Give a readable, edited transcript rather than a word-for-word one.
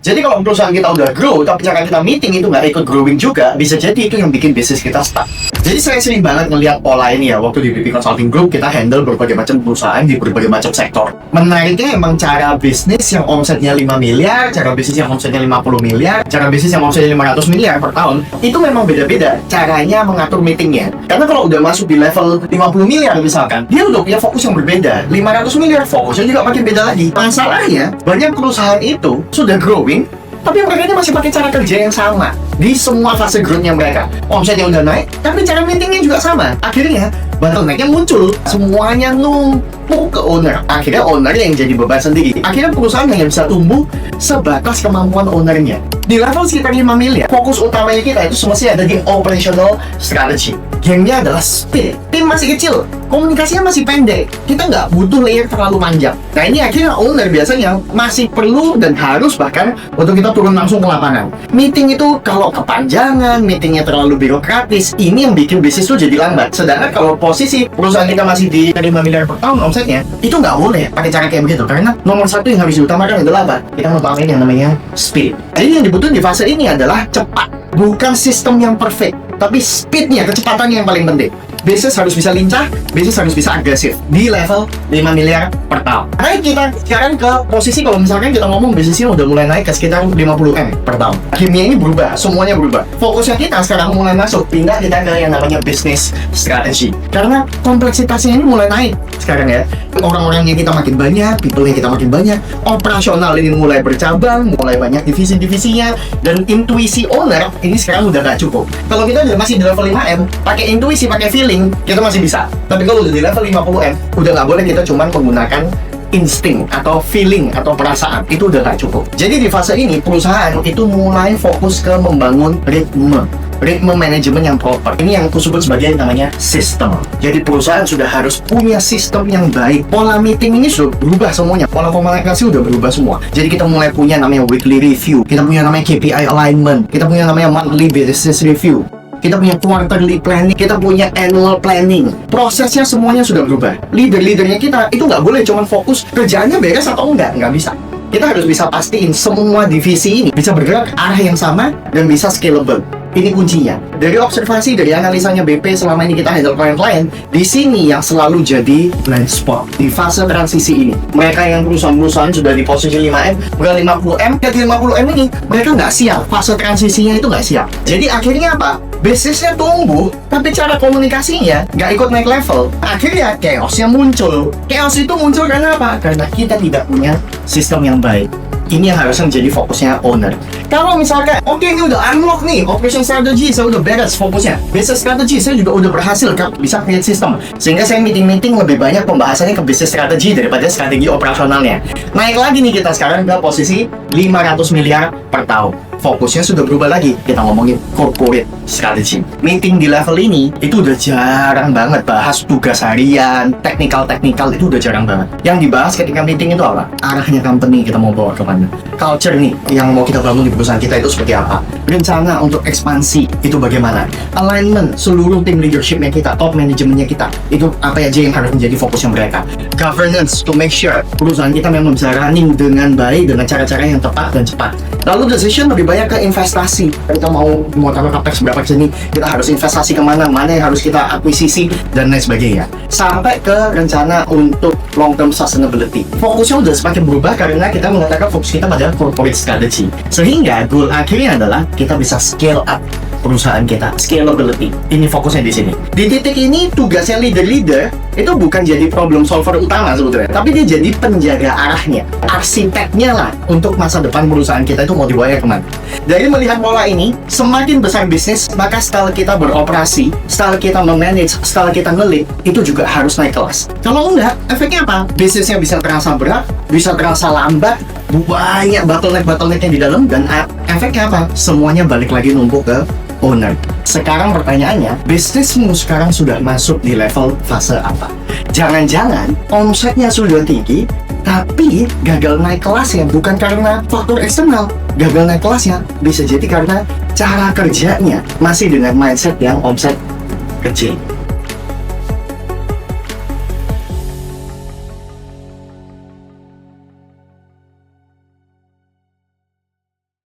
Jadi kalau perusahaan kita udah grow, tapi cara kita meeting itu nggak ikut growing juga, bisa jadi itu yang bikin bisnis kita stuck. Jadi saya sering banget ngelihat pola ini ya, waktu di BP Consulting Group kita handle berbagai macam perusahaan di berbagai macam sektor. Menariknya emang cara bisnis yang omsetnya 5 miliar, cara bisnis yang omsetnya 50 miliar, cara bisnis yang omsetnya 500 miliar per tahun, itu memang beda-beda caranya mengatur meetingnya. Karena kalau udah masuk di level 50 miliar misalkan, dia udah punya fokus yang berbeda. 500 miliar fokusnya juga makin beda lagi. Masalahnya, banyak perusahaan itu sudah growing, tapi mereka masih pakai cara kerja yang sama di semua fase growth-nya mereka. Omsetnya udah naik, tapi cara meetingnya juga sama. Akhirnya, bottleneck-nya muncul. Semuanya numpuk ke owner. Akhirnya owner yang jadi beban sendiri. Akhirnya perusahaan hanya bisa tumbuh sebatas kemampuan ownernya. Di level sekitar 5 miliar, fokus utamanya kita itu semestinya ada di operational strategy. Gamenya adalah speed. Tim masih kecil, komunikasinya masih pendek. Kita nggak butuh layer terlalu panjang. Nah ini akhirnya owner biasanya masih perlu dan harus bahkan untuk kita turun langsung ke lapangan. Meeting itu kalau kepanjangan, meetingnya terlalu birokratis, ini yang bikin bisnis tuh jadi lambat. Sedangkan kalau posisi perusahaan kita masih di 5 miliar per tahun omsetnya, itu nggak boleh pakai cara kayak begitu. Karena nomor satu yang harus diutamakan adalah apa? Kita ngutamain yang namanya speed. Jadi yang dibutuhin di fase ini adalah cepat. Bukan sistem yang perfect, tapi speednya, kecepatannya yang paling penting. Bisnis harus bisa lincah, bisnis harus bisa agresif di level 5 miliar per tahun. Nah kita sekarang ke posisi kalau misalkan kita ngomong bisnisnya udah mulai naik ke sekitar 50M per tahun. Kimia ini berubah, semuanya berubah. Fokusnya kita sekarang mulai masuk, pindah kita ke yang namanya bisnis strategy. Karena kompleksitasnya ini mulai naik sekarang ya. Orang-orangnya kita makin banyak, people-nya kita makin banyak, operasional ini mulai bercabang, mulai banyak divisi-divisinya, dan intuisi owner ini sekarang udah gak cukup. Kalau kita udah masih di level 5M, pakai intuisi, pakai feeling, kita masih bisa. Tapi kalau udah di level 50M, udah nggak boleh kita cuma menggunakan insting atau feeling atau perasaan. Itu udah nggak cukup. Jadi di fase ini perusahaan itu mulai fokus ke membangun ritme manajemen yang proper. Ini yang aku sebut sebagai namanya sistem. Jadi perusahaan sudah harus punya sistem yang baik. Pola meeting ini sudah berubah semuanya. Pola komunikasi sudah berubah semua. Jadi kita mulai punya namanya weekly review. Kita punya namanya KPI alignment. Kita punya namanya monthly business review. Kita punya quarterly planning, kita punya annual planning. Prosesnya semuanya sudah berubah. Leader-leadernya kita itu nggak boleh cuma fokus kerjaannya beres atau nggak bisa. Kita harus bisa pastiin semua divisi ini bisa bergerak ke arah yang sama dan bisa scalable. Ini kuncinya. Dari observasi, dari analisanya BP selama ini kita handle klien-klien, di sini yang selalu jadi blind spot di fase transisi ini. Mereka yang perusahaan-perusahaan sudah di posisi 5M, udah 50M, ke 50M ini mereka nggak siap. Fase transisinya itu nggak siap. Jadi akhirnya apa? Bisnisnya tumbuh, tapi cara komunikasinya nggak ikut naik level. Akhirnya chaosnya muncul. Chaos itu muncul karena apa? Karena kita tidak punya sistem yang baik. Ini yang harusnya menjadi fokusnya owner. Kalau misalkan, oke ini udah unlock nih, operation strategy saya udah beres fokusnya. Business strategy saya juga udah berhasil bisa create system. Sehingga saya meeting-meeting lebih banyak pembahasannya ke business strategy daripada strategi operasionalnya. Naik lagi nih kita sekarang ke posisi 500 miliar per tahun. Fokusnya sudah berubah lagi. Kita ngomongin corporate strategy. Meeting di level ini itu udah jarang banget bahas tugas harian, teknikal itu udah jarang banget. Yang dibahas ketika meeting itu apa? Arahnya company kita mau bawa kemana? Culture nih yang mau kita bangun di perusahaan kita itu seperti apa? Rencana untuk ekspansi itu bagaimana? Alignment seluruh tim leadershipnya kita, top manajemennya kita itu apa aja yang harus menjadi fokusnya mereka? Governance to make sure perusahaan kita memang bisa running dengan baik dengan cara-cara yang tepat dan cepat. Lalu decision lebih banyak ke investasi. Kita mau taruh capex berapa sini, kita harus investasi kemana, mana yang harus kita akuisisi dan lain sebagainya. Sampai ke rencana untuk long term sustainability. Fokusnya udah semakin berubah karena kita mengatakan fokus kita pada corporate strategy. Sehingga goal akhirnya adalah kita bisa scale up perusahaan kita, scalability. Ini fokusnya di sini. Di titik ini tugasnya leader-leader itu bukan jadi problem solver utama sebetulnya, tapi dia jadi penjaga arahnya, arsiteknya lah untuk masa depan perusahaan kita itu mau dibawa kemana. Dari melihat pola ini, semakin besar bisnis, maka style kita beroperasi, style kita memanage, style kita ngelit, itu juga harus naik kelas. Kalau enggak, efeknya apa? Bisnisnya bisa terasa berat, bisa terasa lambat, banyak bottleneck-bottlenecknya di dalam, dan efeknya apa? Semuanya balik lagi numpuk ke owner. Sekarang pertanyaannya, bisnismu sekarang sudah masuk di level fase apa? Jangan-jangan omsetnya sudah tinggi, tapi gagal naik kelasnya bukan karena faktor eksternal. Gagal naik kelasnya bisa jadi karena cara kerjanya masih dengan mindset yang omset kecil.